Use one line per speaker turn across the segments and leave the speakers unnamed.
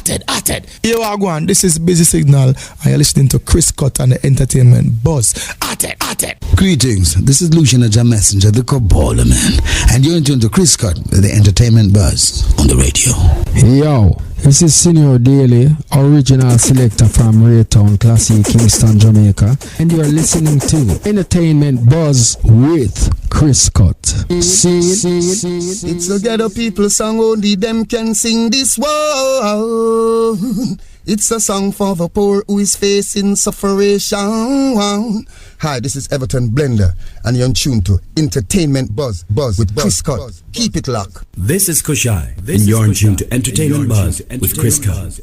Yo, Agwan, this is Busy Signal, and you're listening to Chris Cutt and the Entertainment Buzz.
Greetings, this is Lucian Aja Messenger, the Kabbalah Man, and you're in tune to Chris Cutt with the Entertainment Buzz on the radio.
Yo, this is Senior Daily, original selector from Raytown, Classic, Kingston, Jamaica, and you are listening to Entertainment Buzz with Chris Cutt.
It's a ghetto people song, only them can sing this one. It's a song for the poor who is facing suffering. Hi, this is Everton Blender, and you're in tune to Entertainment Buzz with Chris Cutt. Keep it locked.
This is Kushai, and you're in tune to Entertainment Buzz with Chris Cutt.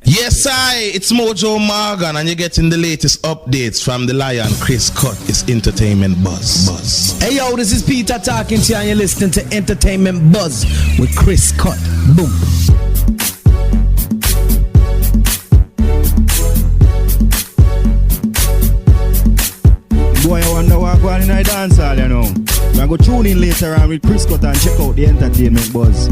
Yes, it's Mojo Morgan, and you're getting the latest updates from the Lion Chris Cutt. It's Entertainment Buzz.
Hey yo, this is Peter talking to you, and you're listening to Entertainment Buzz with Chris Cutt. Boom.
Boy, I wonder what going in a dancehall, you know. We're going to tune in later on with Chris Cutt and check out the Entertainment Buzz.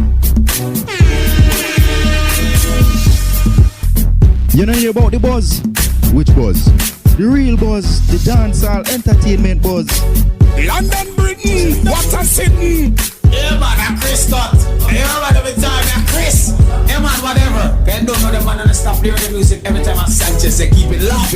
You know about the buzz? Which buzz? The real buzz, the dancehall Entertainment Buzz.
London, Britain, what a sitting.
Yeah man, I'm Chris Cutt. Yeah man, every time I'm Chris. Yeah man, whatever. They don't know the man and stop playing the music every time I Sanchez say keep it loud.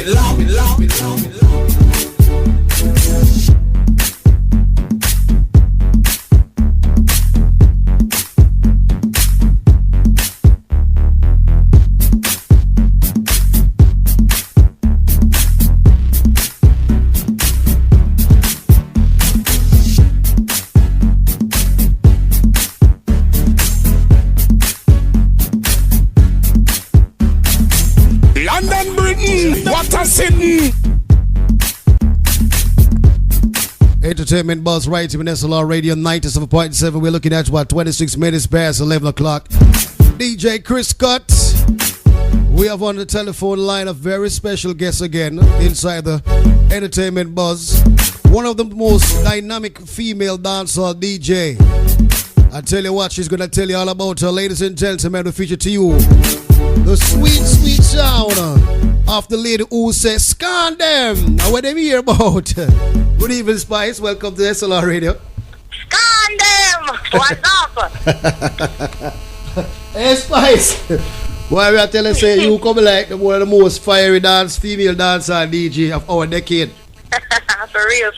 London, Britain, what a sitting.
Entertainment Buzz right here in SLR Radio 97.7. We're looking at 26 minutes past 11 o'clock. DJ Chris Cutt. We have on the telephone line a very special guest again inside the Entertainment Buzz. One of the most dynamic female dancehall DJ. I tell you what, she's going to tell you all about her. Ladies and gentlemen, we feature to you the sweet, sweet sound of the lady who says, "Scan them." Now, what them hear about? Good evening, Spice. Welcome to SLR Radio.
Scan them. What's up?
Hey, Spice. Why we are telling say you come like one of the most fiery female dancer DJ of our decade.
For real.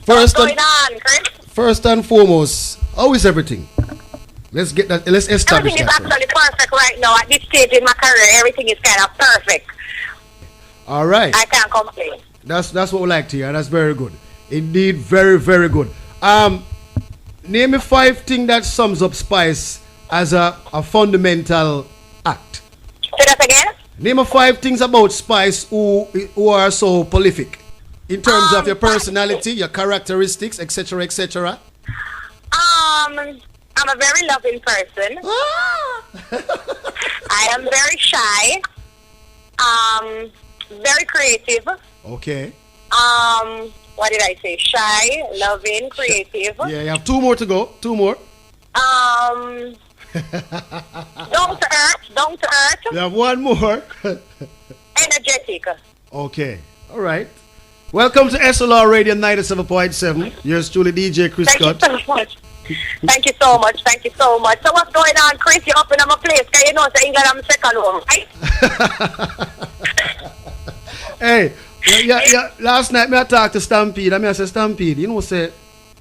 What's
going on, Chris?
First and foremost, how is everything? Let's get that. Let's establish
everything
that.
Everything is actually perfect right now. At this stage in my career, everything is kind of perfect.
All right.
I can't complain.
That's what we like to hear. That's very good. Indeed, very, very good. Name me 5 things that sums up Spice as a fundamental act.
Say that again?
Name me 5 things about Spice who are so prolific in terms of your personality, your characteristics, etc., etc.
I'm a very loving person. I am very shy. Very creative.
Okay.
What did I say? Shy, loving, creative.
Yeah, you have 2 more to go. 2 more.
Down to earth.
You have 1 more.
Energetic.
Okay. All right. Welcome to SLR Radio 97.7. Yours truly, DJ Chris Cutt.
Thank you so much. So what's going on, Chris? You're up in my place. Because you know, say England, I'm second home, right?
Hey, yeah. Last night, I talked to Stampede. I said, Stampede, you know, say,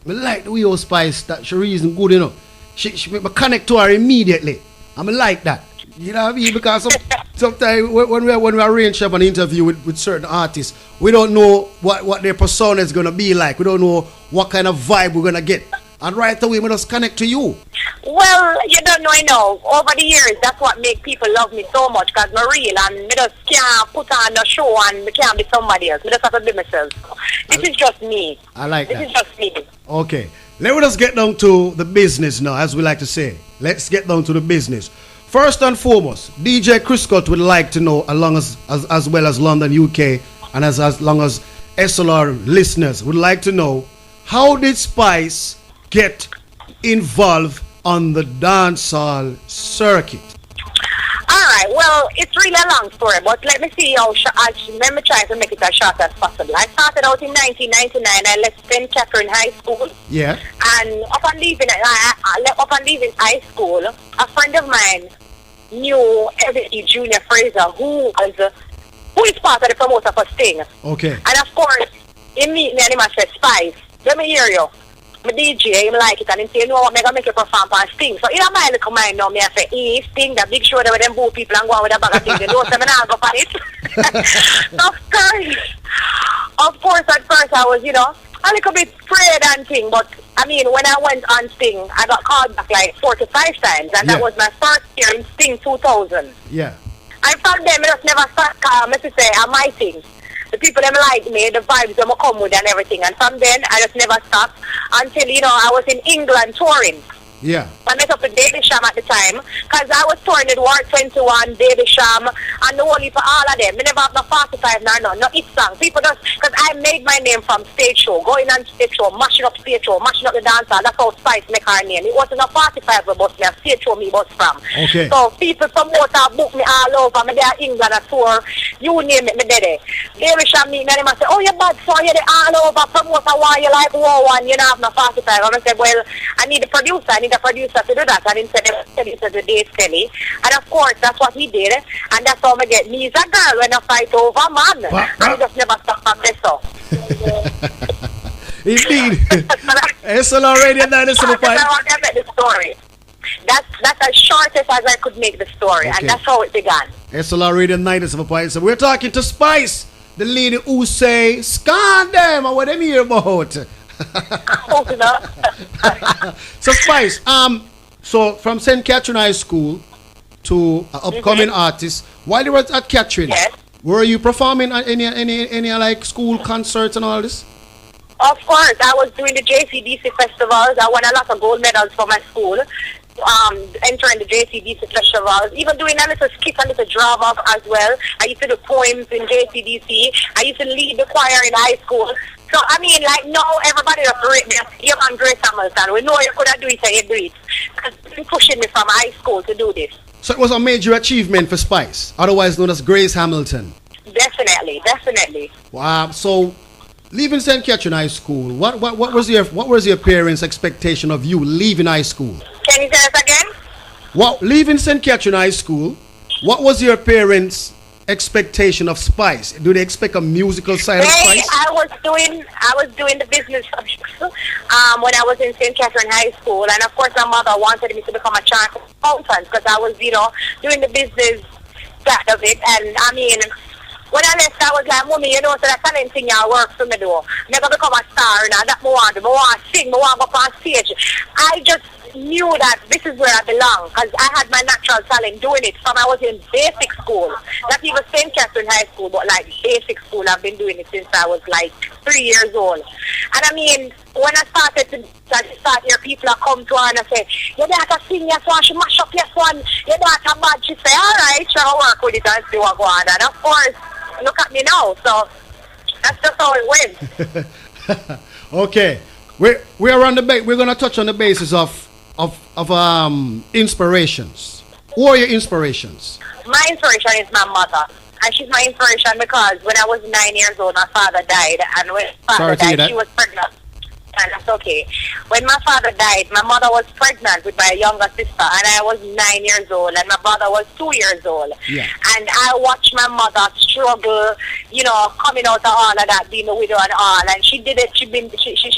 I like the way you Spice, that she reason good, you know. She make me connect to her immediately. I like that. You know what I mean? Because sometimes when we arrange an interview with certain artists, we don't know what their persona is going to be like. We don't know what kind of vibe we're going to get. And right away, we just connect to you.
Well, you don't know, over the years, that's what make people love me so much, because I'm real, and me just can't put on a show and me can't be somebody else. Me just have to be myself. This is just me.
I like that.
This is just me.
Okay. Let us get down to the business now, as we like to say. Let's get down to the business. First and foremost, DJ Chris Cutt would like to know, as well as London, UK, and as long as SLR listeners would like to know, how did Spice get involved on the dancehall circuit?
Alright, well, it's really a long story, but let me see let me try to make it as short as possible. I started out in 1999. I left St. Catherine High School.
Yeah.
And upon leaving high school, a friend of mine knew Eddie Junior Fraser, who is part of the promoter for Sting.
Okay.
And of course, he meet me and him said, Spice, let me hear you. My DJ, him like it, and he say, no, I'm going to make you perform on Sting. So in my little mind now, me I say, Sting, the big show that with them boo people and go on with a bag of things. They don't say me now go for it. Of course, at first I was, a little bit afraid and thing, but I mean, when I went on Sting, I got called back like 4 to 5 times, and that was my first year in Sting 2000.
Yeah.
And from them, I just never start to say, I'm my thing. The people them like me, the vibes them come with and everything. And from then, I just never stopped until, I was in England touring.
Yeah.
I met up with Baby Sham at the time, because I was touring with War 21, Baby Sham, and the whole for all of them. I never have no 45 nor no hit song. People just, because I made my name from stage show, going on stage show, mashing up stage show, mashing up the dancehall. That's how Spice make her name. It wasn't a 45 bus me, a stage show me bus from.
Okay.
So people promote book me all over. Me there England a tour, you name it, me there. Baby Sham meet me and they say, oh, you're bad for you there all over, promoter why you like war one, you don't have no 45. And I said, well, I need a producer, the producer to do that, and instead of producer to Dave Kelly, and of course that's what he did, and that's how I get me as a girl when I fight over man, and I just never stop on this so.
Indeed. SLR Radio 97.5.
I want to make the story. That's as short as I could make the story, and that's how it began.
SLR Radio 97.5. We're talking to Spice, the lady who say, "Scan them," and what them hear about. So Spice, so from St. Catherine High School to upcoming artist, while you were at Catherine, were you performing at any like school concerts and all this?
Of course, I was doing the JCDC festivals. I won a lot of gold medals for my school. Entering the JCDC festivals, even doing a little skit and little drama as well. I used to do poems in JCDC. I used to lead the choir in high school. So, I mean, like, now everybody just rate me as you and Grace Hamilton. We know you could have do it and you do it. Because you've been pushing me from high school to do this.
So it was a major achievement for Spice, otherwise known as Grace Hamilton.
Definitely.
Wow. So, leaving St. Catherine High School, what was your parents' expectation of you leaving high school?
Can you say that again?
Leaving St. Catherine High School, what was your parents' expectation of Spice? Do they expect a musical side of Spice?
I was doing the business subjects when I was in St. Catherine High School, and of course my mother wanted me to become a chartered accountant because I was, doing the business side of it. And I mean, when I left, I was like, Mommy, so that talent thing you work for me do. Never become a star, and that I want to sing, I want to go on stage. I just knew that this is where I belong because I had my natural talent doing it from I was in basic school. Not even St. Catherine High School, but like basic school. I've been doing it since I was like 3 years old. And I mean, when I started to start here, people are come to her and I say, your daughter sing yes one, she mash up yes one, your daughter bad. She say, all right, try to work with it and see what go on. And of course, look at me now. So that's just how it went.
Okay. We're on the we're gonna touch on the basis of inspirations. Who are your inspirations?
My inspiration is my mother. And she's my inspiration because when I was 9 years old, my father died. And when my father died, she was pregnant. And that's okay. When my father died, my mother was pregnant with my younger sister. And I was 9 years old. And my brother was 2 years old. Yeah. And I watched my mother struggle, coming out of all of that, being a widow and all. And she did it. She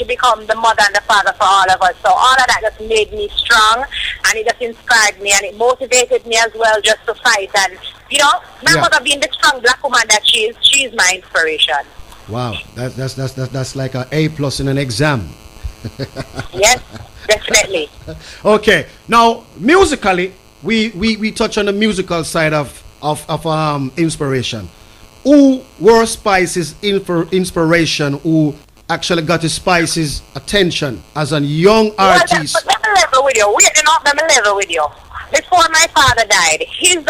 become the mother and the father for all of us. So all of that just made me strong. And it just inspired me. And it motivated me as well just to fight. And, my mother being the strong black woman that she is, she's my inspiration.
Wow, that's like an A+ in an exam.
Yes, definitely.
Okay, now musically, we touch on the musical side of inspiration. Who were Spice's inspiration? Who actually got Spice's attention as a young artist?
Let me level with you. Let me level with you. Before my father died, his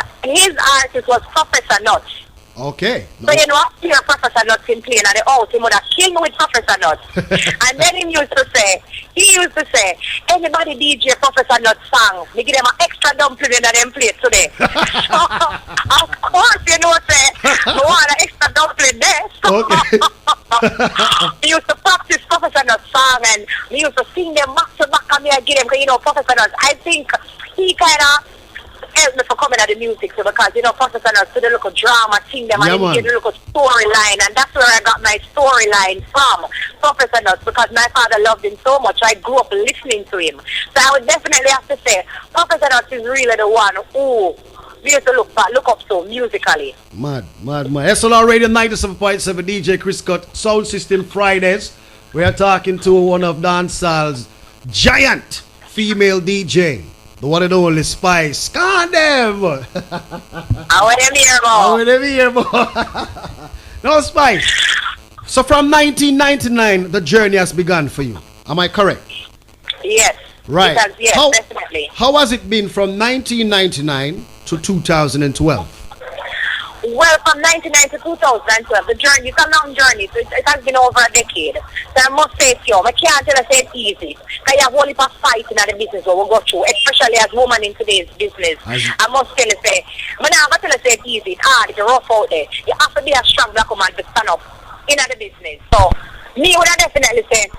artist was Professor Nuts.
Okay.
So your Professor Nuts can play at the house, he would have killed me with Professor Nuts. And then he used to say, anybody DJ Professor Nuts song, we give them an extra dumpling that them play today. We used to practice Professor Nuts song and we used to sing them back to back and me I give them, because, you know, Professor Nuts, I think he kind of helped me for coming at the music, so because, you know, Professor Nuts did a little drama, sing them, and he did a little storyline, and that's where I got my storyline from, Professor Nuts, because my father loved him so much. I grew up listening to him. So I would definitely have to say, Professor Nuts is really the one who we used to look up to musically.
Mad. SLR Radio 97.7, DJ Chris Cutt, Sound System Fridays. We are talking to one of Dancehall's giant female DJ, the one and only Spice. God damn!
I want them here, boy.
No, Spice. So from 1999, the journey has begun for you. Am I correct?
Yes.
Right.
Yes, definitely.
How has it been from 1999 to 2012?
Well, from 1999 to 2012, the journey, it's a long journey. So it has been over a decade. So I must say to you, I can't tell you it's easy. Because you have only for fighting at the business what we go through, especially as women in today's business. I must tell you, I'm not going to tell you it's easy. It's hard, it's rough out there. You have to be a strong black woman to stand up in the business. So, me would definitely say,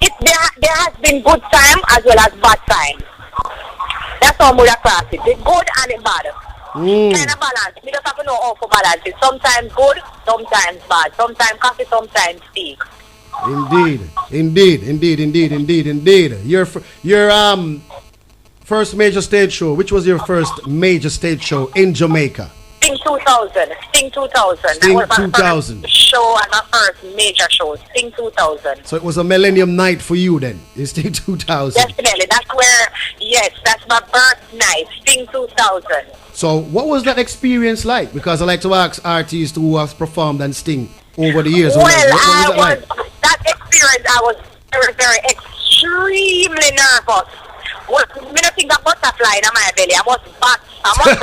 there has been good time as well as bad time. That's how I'm going to class it. The good and the bad. Kind of balance. We just have to know how to balance it. Sometimes good, sometimes bad. Sometimes coffee, sometimes tea. Indeed.
Your first major stage show. Which was your first major stage show in Jamaica?
Sting 2000.
Sting
that was my
2000.
First show and my first major show. Sting 2000.
So it was a millennium night for you then. In Sting 2000.
Definitely. That's where. Yes, that's my birth night. Sting 2000.
So what was that experience like? Because I like to ask artists who have performed and Sting over the years.
Well, that experience, I was very, very extremely nervous. When I think of butterfly in my belly, I must bat. I must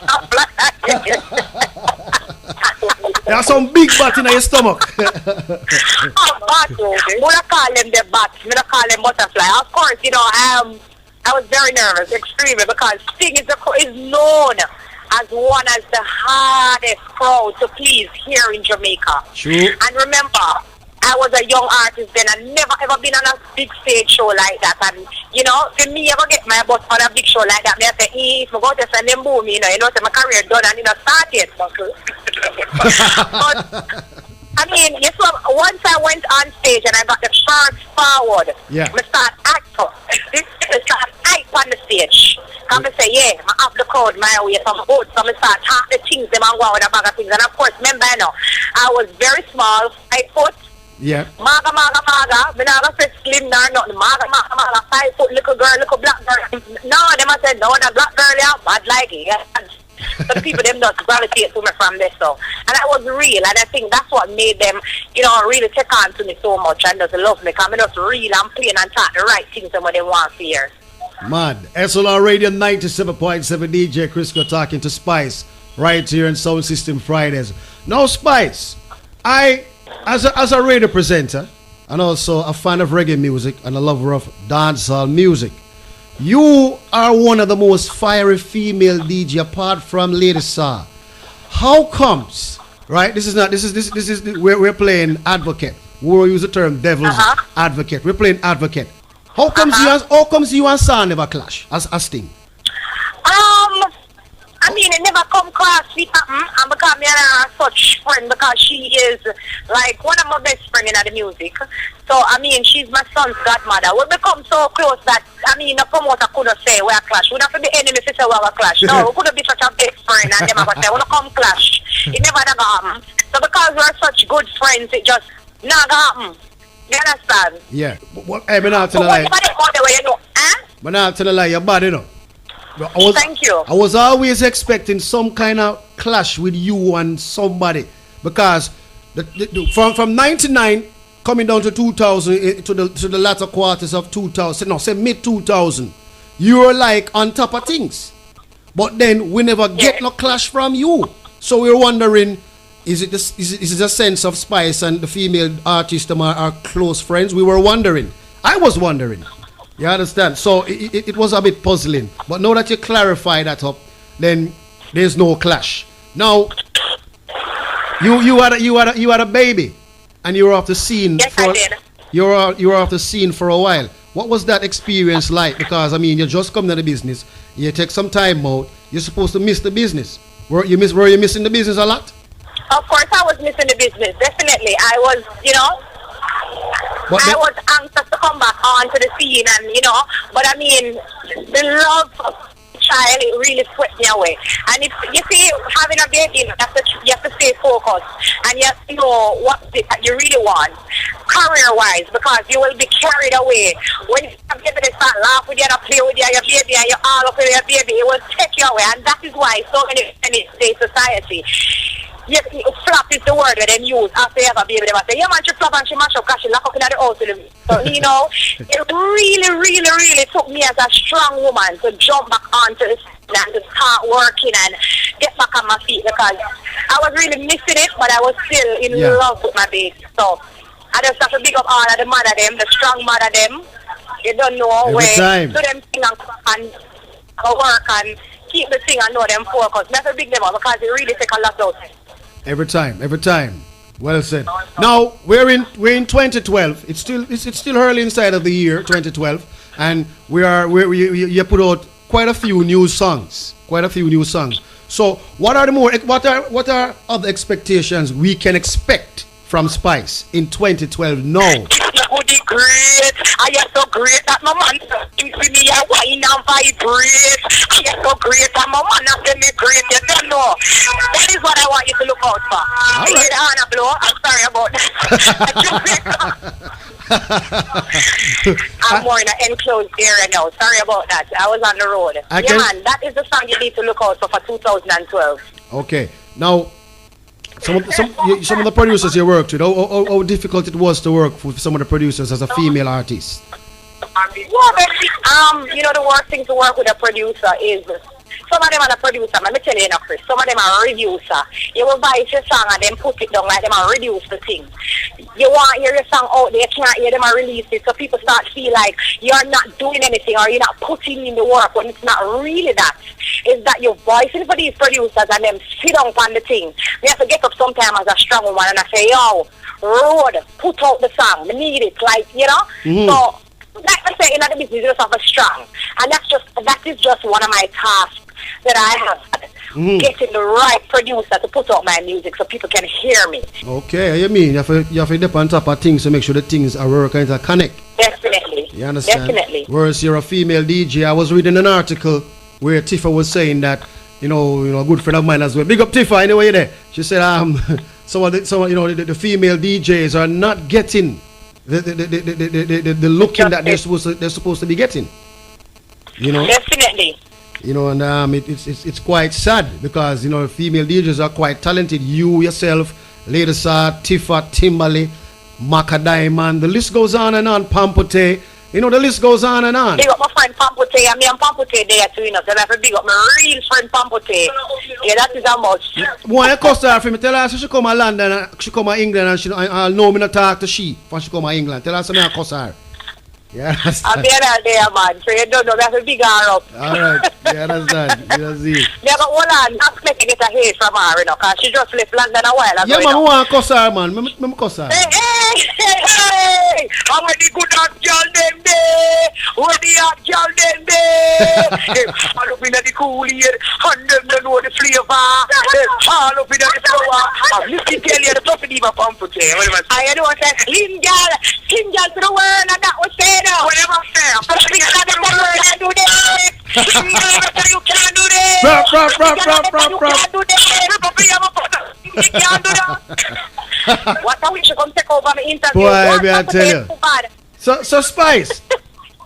butterfly.
There are some big bats in your stomach.
Bats. We don't call them the bats. We don't call them butterfly. Of course, you know, I was very nervous, extremely, because Sting is known as one of the hardest crowd to please here in Jamaica.
True.
And remember, I was a young artist then. I never ever been on a big stage show like that. And you know, for me ever get my butt on a big show like that, me I say, if I go to send them boom, you know, say my career done and start yet. But I mean, yes, once I went on stage and I got the first forward, I start acting. I start hype on the stage. Come and say, I have the crowd my way, so I'm good. So I start half the things, them and go with a bag of things. And of course, remember, you know, I was very small, 5 foot.
Yeah.
Maga. Me never say slim nor nothing. Maga. 5 foot, little girl, little black girl. No, them I said, no, that black girl, yeah, bad like it. Yeah. So the people, them not gravitate to me from this, so. And that was real, and I think that's what made them, you know, really take on to me so much and just love me, because I'm just real and plain and talk the right things and what they want to hear.
Mad. SLR Radio 97.7, DJ Chris Cutt talking to Spice right here in Sound System Fridays. Now, Spice, I, as a radio presenter and also a fan of reggae music and a lover of dancehall music, you are one of the most fiery female DJ apart from Lady Saw. How comes, right? This is we're playing advocate. We'll use the term devil's advocate. We're playing advocate. How comes you and Saw never clash as Sting?
I mean, it never come class with and because me and her are such friend, because she is like one of my best friends in the music. So, I mean, she's my son's godmother. We become so close that, I mean, the promoter couldn't say we are clash. We don't have to be enemies to say we are clash. No, we couldn't be such a best friend and them are going to say, we don't come clash. It never happen. So, because we're such good friends, it just not happen. You understand?
Yeah. Hey, I'm not telling a lie. I'm not telling a lie. You're bad, you know.
Thank you.
I was always expecting some kind of clash with you and somebody, because from 99 coming down to 2000 to the latter quarters of 2000, no, say mid 2000, you were like on top of things, but then we never get no clash from you. So we were wondering, is it a sense of Spice and the female artists are close friends? We were wondering. I was wondering. You understand? So it was a bit puzzling. But now that you clarify that up, then there's no clash. Now, you had a baby. and you were off the scene.
Yes, I did.
You were off the scene for a while. What was that experience like? Because I mean, you just come to the business, you take some time out. You're supposed to miss the business. Were you missing the business a lot?
Of course, I was missing the business. Definitely, I was. I was anxious to come back onto the scene, and but I mean, the love of the child, it really swept me away. And if you see, having a baby, you have to stay focused, and you have to know what you really want, career-wise, because you will be carried away. When you have a baby, they start laughing with you and play with you, your baby, and you're all up with your baby, it will take you away, and that is why so many in today's society. Yes, flop is the word that they use after you have a baby. They say, yeah, man, she flop and she mash up because she lock up in the house. So, it really, really, really took me as a strong woman to jump back onto the scene and to start working and get back on my feet, because I was really missing it, but I was still in love with my baby. So, I just have to big up all of the mother them, the strong mother them. You don't know where do them thing and work and keep the thing and know them focus. Never big them up because it really take a lot out. Every
time. Well said. Now we're in 2012. It's still early inside of the year 2012, and you put out quite a few new songs. So what are other expectations we can expect from Spice in 2012 now?
Great. I am so great that my man thinks with me, I wine and vibrate. I am so great that my man after me great. You don't know. That is what I want you to look out for. I hear the honor blow. I'm sorry about that. I'm more in an enclosed area now. Sorry about that. I was on the road. Man, that is the song you need to look out for 2012.
Okay. Now, some of the producers you worked with, how difficult it was to work with some of the producers as a female artist?
The worst thing to work with a producer is, some of them are a producer, let me tell you, Chris, some of them are a reducer. You will buy your song and then put it down like them and reduce the thing. You want to hear your song out there, you can't hear them and release it, so people start to feel like you're not doing anything or you're not putting in the work when it's not really that. It's that you're voicing for these producers and them sit down on the thing. We have to get up sometime as a strong woman and I say, yo, Road, put out the song. We need it, So, like I say, in the business, you just have a strong. And that is just one of my tasks that I have. Getting the right producer to put out my music so people can hear me.
Okay, you mean you have to dip on top of things to make sure the things are working to connect.
Definitely.
You understand?
Definitely.
Whereas you're a female DJ, I was reading an article where Tifa was saying that, a good friend of mine as well. Big up Tifa, anyway there. She said some of the female DJs are not getting the looking that they're supposed to be getting.
Definitely.
And it's quite sad because female DJs are quite talented. You yourself, Lady Sa, Tifa, Timberley, Maka Diamond, the list goes on and on. Pampote, the list goes on and on.
Big up my friend Pampote, and me and Pampote there too, so I have to big up my real friend Pampote. Yeah, that is how much.
Why you cuss her for me? Tell her she come to London, she come to England, and I'll know me not talk to she when she come to England. Tell her so me I cuss her. Yeah,
I'll be there, man. So you don't know, we have to big her up.
Alright, yeah, that's that.
Yeah, but hold on, not making it a hate from her, because she just left London a while ago.
Yeah, man, I want to cuss her, man. I cuss her.
Hey! How are the good hot girl them there? Where the hot girl them there? All up in the cool here, and them don't know the flavor. All up in the flower. I'm listening to you, the top of the pamphlet. I know what I said. Slim girl to the world, and that was said. Whatever I say, I'm going to do this. You can't do this. You can't do that. What I wish you come take over my interview.
Boy, I tell you. So Spice.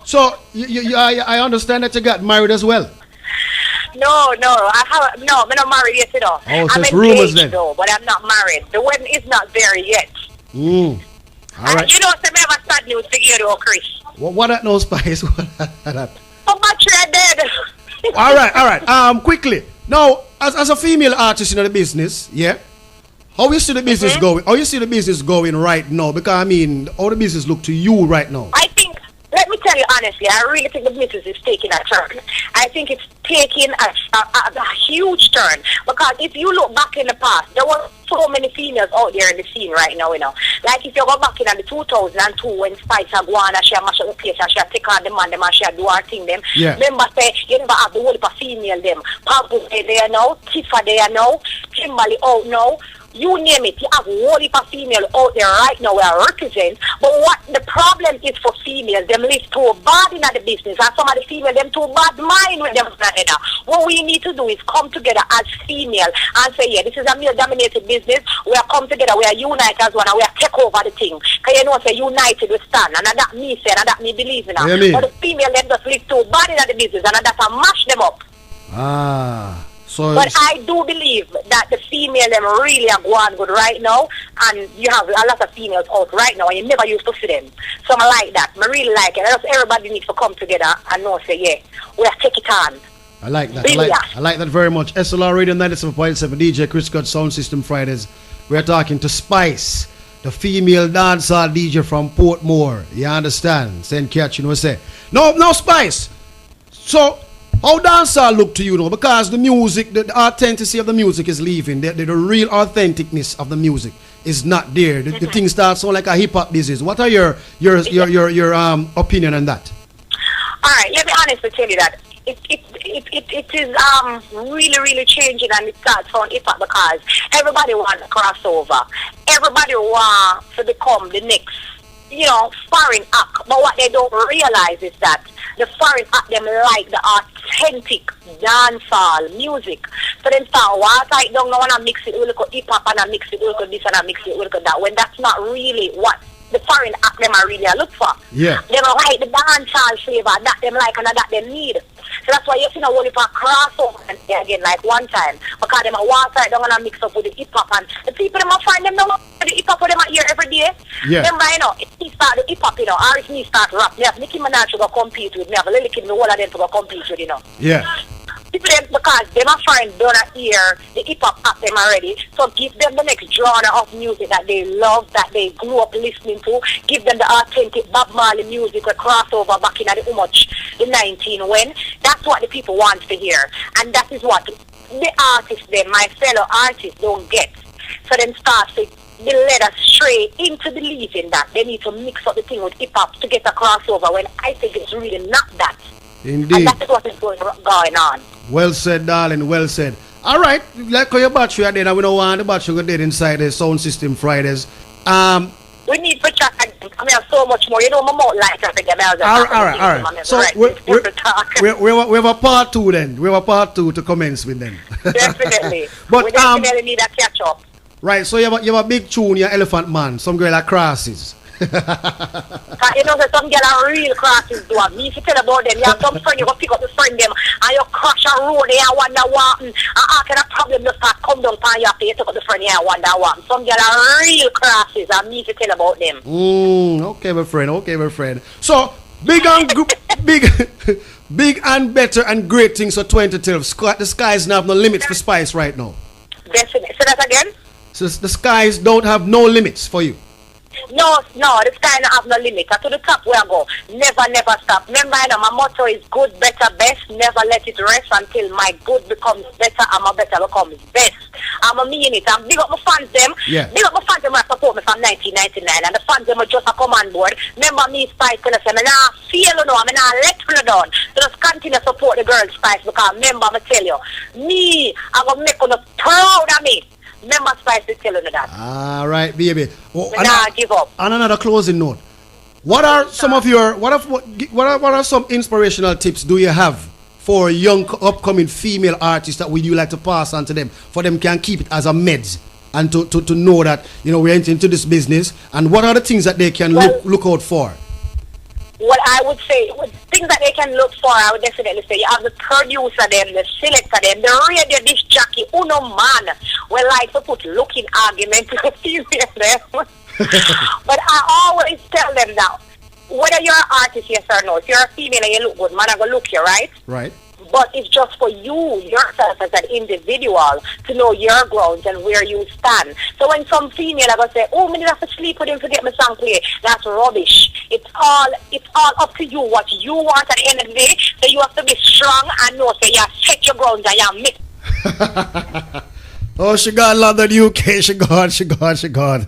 So I understand that you got married as well.
No, I'm not married yet,
Oh, so
I'm
it's rumors then.
Though, but I'm not married. The wedding is not there yet.
All right.
You know, so I have a sad news to you, Chris.
What that no, Spice?
My battery are dead.
All right. Quickly. Now, as a female artist in the business, yeah. How you see the business going? How you see the business going right now? Because how the business look to you right now?
I think, let me tell you honestly, I really think the business is taking a turn. I think it's taking a huge turn. Because if you look back in the past, there were so many females out there in the scene right now, you know. Like if you go back in the 2002 when Spice had gone and she had mash up the place and she had take on the man them and she had do her thing them.
Yeah.
Remember say you never have the whole of a female them. Papu there now, Tifa there now, Kimberly out now. You name it, you have a whole heap of female out there right now where I represent. But what the problem is for females, them live too bad in the business, and some of the females, them too bad mind with them. What we need to do is come together as female and say, yeah, this is a male-dominated business. We are come together, we are united as one, and we are take over the thing. Because you know, say united we stand, and that me say, and that me believe in. But the female, them just live too bad in the business, and that mash them up. But I do believe that the female them really are going good right now, and you have a lot of females out right now, and you never used to see them. So I like that. I really like it. I just everybody needs to come together and know, say, yeah, we are take it on.
I like that. I like that very much. SLR Radio 97.7, DJ Chris Cutt Sound System Fridays. We are talking to Spice, the female dancehall DJ from Portmore. You understand? Send catch, you know, say. No, Spice. So, how dancehall look to you now? Because the music, the authenticity of the music is leaving. The real authenticness of the music is not there. The thing starts sound like a hip hop business. What are your opinion on that?
All right, let me honestly tell you that it is really changing, and it starts on hip hop because everybody wants a crossover. Everybody wants to become the next, foreign act. But what they don't realize is that the foreign act them like the authentic dancehall music. So then start what I don't know, and I mix it with hip hop, and I mix it with this, and I mix it with that. When that's not really what the foreign act them are really look for.
Yeah.
They don't like the dancehall flavor that them like and that they need. So that's why you see a whole heap of crossover again like one time. Because them a water it down and mix up with the hip hop, and the people them a find them down the hip hop them a hear every day.
Yeah.
Remember, if he start the hip hop, or if me start rap, me have Nicki Minaj to go compete with, me have Lil Kim, the whole of them to go compete with,
Yeah.
People them, because them a find down hear the hip hop at them already. So give them the next genre of music that they love, that they grew up listening to. Give them the authentic Bob Marley music, a crossover back in the 19 when. That's what the people want to hear. And that is what the artists them, my fellow artists, don't get. So then start to be led astray into believing that they need to mix up the thing with hip hop to get a crossover, when I think it's really not that.
Indeed.
And that is what is going on.
Well said, darling, well said. All right, like your battery are dead, and we don't want the battery go dead inside the Sound System Fridays.
We need to chat again. I have so much more. My mouth lights up again.
All right. So we have a part 2 then. We have a part 2 to commence with them.
Definitely.
But
we definitely need a catch up.
Right, so you have a big tune, your Elephant Man. Some girl like crosses.
That some girl are real crosses do. Me if you tell about them, you have some friend, you go pick up the friend them, and you crash a road there and wonder what, and after that problem just start come down on your face, you take up the friend here and wonder what. Some girl are real crosses, and me if you tell about them.
Okay, my friend. So big and better and great things for 2012. The skies don't have no limits for Spice right now.
Definitely. Say that again.
So the skies don't have no limits for you.
No, the sky don't have no limit. To the top where I go. Never stop. Remember, my motto is good, better, best. Never let it rest until my good becomes better and my better becomes best. I'm a mean it. I'm big up my fans them.
Yeah.
Big up my fans them who support me from 1999. And the fans them are just a come on board. Remember me, Spice, and I say, I'm not feel you know, I'm not let you down. So just continue to support the girl Spice, because remember, I tell you, me, I'm going to make you proud of me. Remember, Spice is telling you that.
All right, baby.
Give up.
On another closing note, what are some of your what are some inspirational tips do you have for young upcoming female artists that would you like to pass on to them, for them can keep it as a meds and to know that we're into this business, and what are the things that they can look out for?
What I would say, things that they can look for, I would definitely say, you have the producer them, the selector them, the radio disc jockey, uno man, we like to put looking argument to the female them. But I always tell them that, whether you're an artist, yes or no, if you're a female and you look good, man, I go look you, right?
Right.
But it's just for you, yourself as an individual, to know your grounds and where you stand. So when some female are going to say, oh, I need to sleep with him to get my song played, that's rubbish. It's all up to you, what you want at the end of the day. So you have to be strong and know, so you set your grounds and you make
Oh, she got London, UK. She gone.